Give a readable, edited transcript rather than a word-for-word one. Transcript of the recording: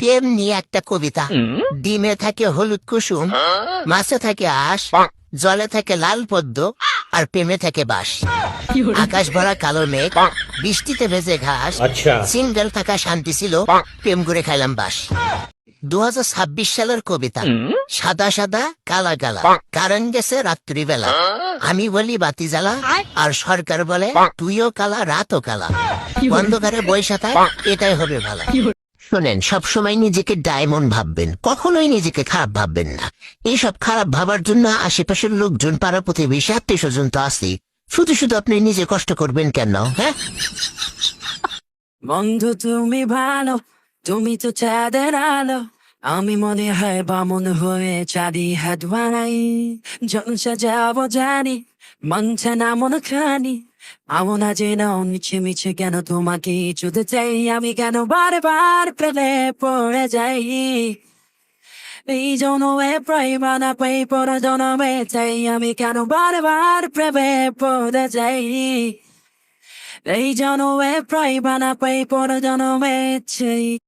প্রেম নিয়ে একটা কবিতা। ডিমে থাকে হলুদ কুসুম, মাছে থাকে আঁশ, জলে থাকে লাল পদ্ম, আর প্রেমে থাকে বাঁশ। আকাশ ভরা কালো মেঘ, বৃষ্টিতে ভেজে ঘাস, আচ্ছা। সিঙ্গেল থাকা শান্তি ছিল, প্রেম করে খাইলাম বাস। 2026 সালের কবিতা। সাদা সাদা কালা কালা, কারেন্ট গেছে রাত্রিবেলা, আমি বলি বাতি জ্বালা, আর সরকার বলে তুইও কালা রাতও কালা। অন্ধকারে বৈশা থাক, এটাই হবে ভালো। শোনেন, সবসময় নিজেকে ডায়মন্ড ভাববেন, কখনোই নিজেকে খারাপ ভাববেন না। এইসব খারাপ ভাবার জন্য আশেপাশের লোকজন, পাড়া প্রতিবেশী, আত্মীয় স্বজন তো আছেই। শুধু শুধু আপনি নিজে কষ্ট করবেন কেন? হ্যাঁ, বন্ধু তুমি ভালো, তুমি তো চাঁদের আলো। আমি মনে হয় বামন হয়ে চাঁদি হাত বানাই। যখন সাজাবো জানি, মানছে না মন খানি। আমো না জেনে মিছে মিছে কেন তোমাকে চুতে চাই। আমি কেন বারবার প্রেমে পড়ে যাই। এই জনমে প্রেম না পাই, পর জনমে চাই। আমি কেন বারবার প্রেমে পড়ে যাই। এই জনমে প্রায় বানা পাই, পর জনমে চাই।